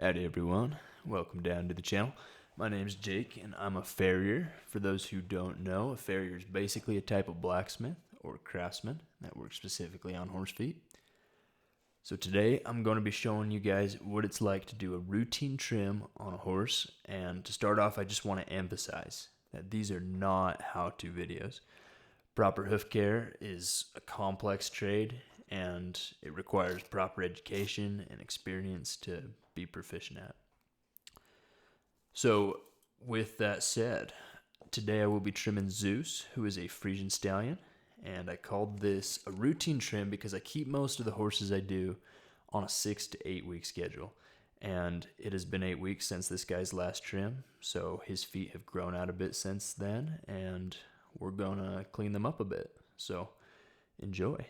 Howdy everyone, welcome down to the channel. My name's Jake and I'm a farrier. For those who don't know, a farrier is basically a type of blacksmith or craftsman that works specifically on horse feet. So today I'm going to be showing you guys what it's like to do a routine trim on a horse, and to start off I just want to emphasize that these are not how-to videos. Proper hoof care is a complex trade and it requires proper education and experience to be proficient at. So, with that said, today I will be trimming Zeus, who is a Friesian Stallion, and I called this a routine trim because I keep most of the horses I do on a 6 to 8 week schedule. And it has been 8 weeks since this guy's last trim, so his feet have grown out a bit since then, and we're gonna clean them up a bit. So, enjoy.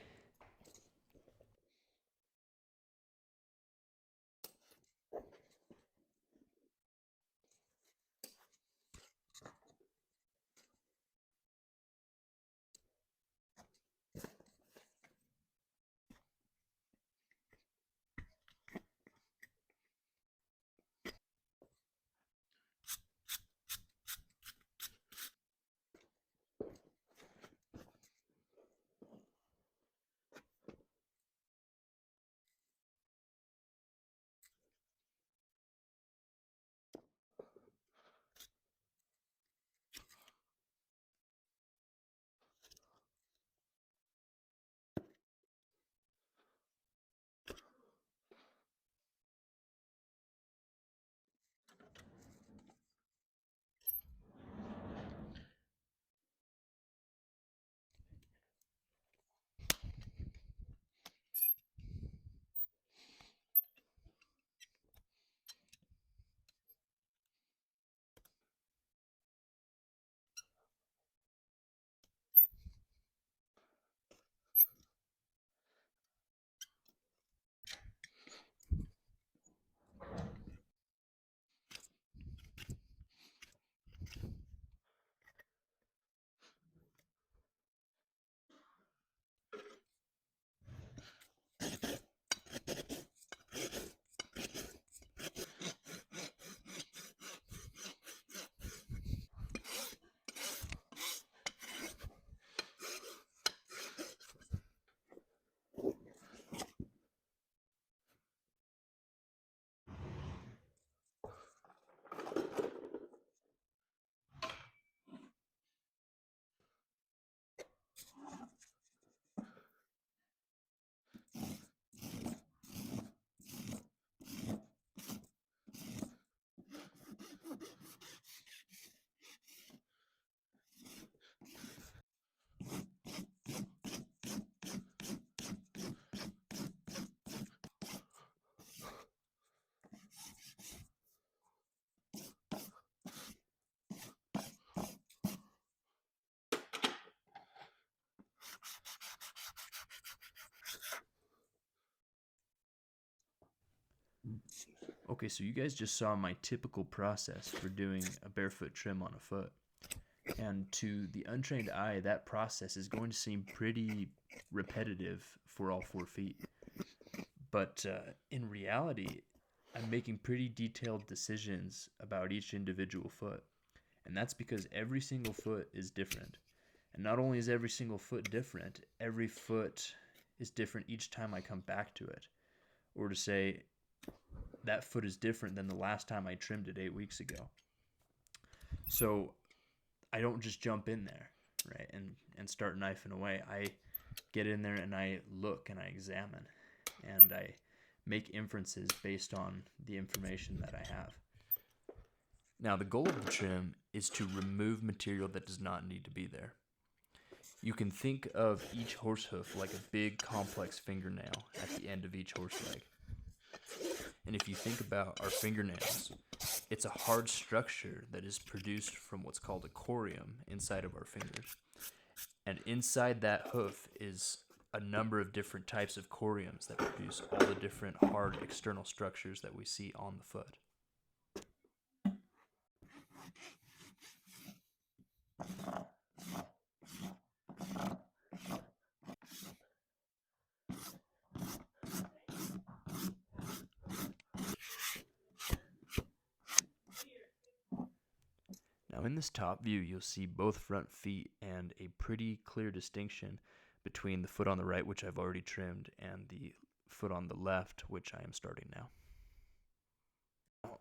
Okay, so you guys just saw my typical process for doing a barefoot trim on a foot. And to the untrained eye, that process is going to seem pretty repetitive for all 4 feet. But in reality, I'm making pretty detailed decisions about each individual foot. And that's because every single foot is different. And not only is every single foot different, every foot is different each time I come back to it. Or to say, that foot is different than the last time I trimmed it 8 weeks ago. So I don't just jump in there, right, and start knifing away. I get in there and I look and I examine and I make inferences based on the information that I have. Now, the goal of the trim is to remove material that does not need to be there. You can think of each horse hoof like a big complex fingernail at the end of each horse leg. And if you think about our fingernails, it's a hard structure that is produced from what's called a corium inside of our fingers. And inside that hoof is a number of different types of coriums that produce all the different hard external structures that we see on the foot. Now in this top view, you'll see both front feet and a pretty clear distinction between the foot on the right, which I've already trimmed, and the foot on the left, which I am starting now.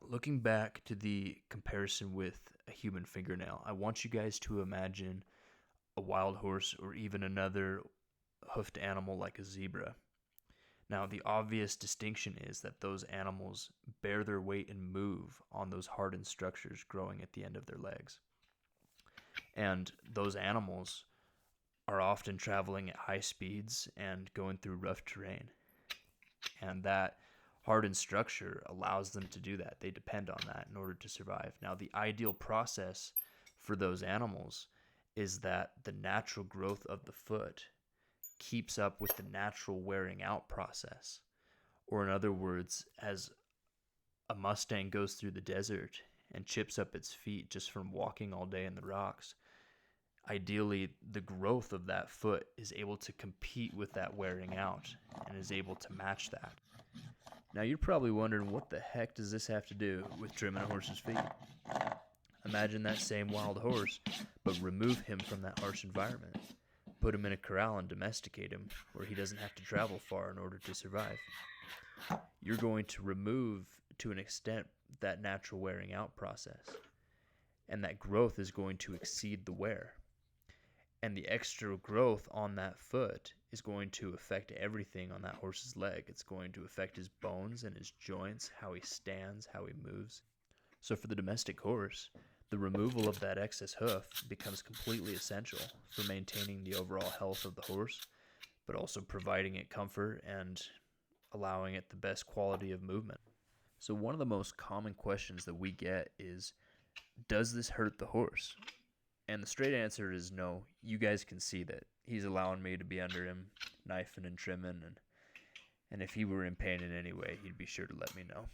Looking back to the comparison with a human fingernail, I want you guys to imagine a wild horse or even another hoofed animal like a zebra. Now, the obvious distinction is that those animals bear their weight and move on those hardened structures growing at the end of their legs. And those animals are often traveling at high speeds and going through rough terrain. And that hardened structure allows them to do that. They depend on that in order to survive. Now, the ideal process for those animals is that the natural growth of the foot keeps up with the natural wearing out process. Or in other words, as a Mustang goes through the desert and chips up its feet just from walking all day in the rocks, ideally the growth of that foot is able to compete with that wearing out and is able to match that. Now you're probably wondering, what the heck does this have to do with trimming a horse's feet? Imagine that same wild horse, but remove him from that harsh environment. Put him in a corral and domesticate him where he doesn't have to travel far in order to survive. You're going to remove, to an extent, that natural wearing out process. And that growth is going to exceed the wear. And the extra growth on that foot is going to affect everything on that horse's leg. It's going to affect his bones and his joints, how he stands, how he moves. So for the domestic horse, the removal of that excess hoof becomes completely essential for maintaining the overall health of the horse, but also providing it comfort and allowing it the best quality of movement. So one of the most common questions that we get is, does this hurt the horse? And the straight answer is no. You guys can see that he's allowing me to be under him, knifing and trimming, and if he were in pain in any way, he'd be sure to let me know.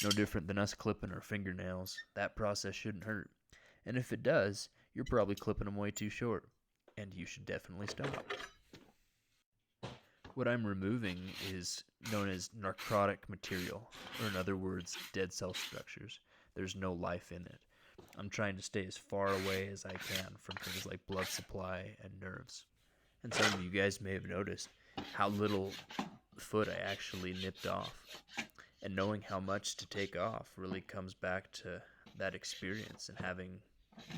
No different than us clipping our fingernails. That process shouldn't hurt. And if it does, you're probably clipping them way too short. And you should definitely stop. What I'm removing is known as necrotic material, or in other words, dead cell structures. There's no life in it. I'm trying to stay as far away as I can from things like blood supply and nerves. And some of you guys may have noticed how little foot I actually nipped off. And knowing how much to take off really comes back to that experience and having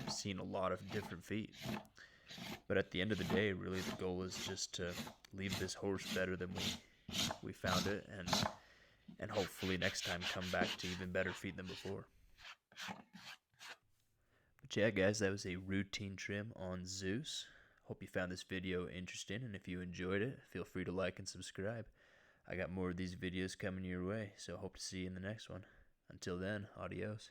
seen a lot of different feet. But at the end of the day, really the goal is just to leave this horse better than we found it, and hopefully next time come back to even better feet than before. But yeah, guys, that was a routine trim on Zeus. Hope you found this video interesting, and if you enjoyed it, feel free to like and subscribe. I got more of these videos coming your way, so hope to see you in the next one. Until then, adios.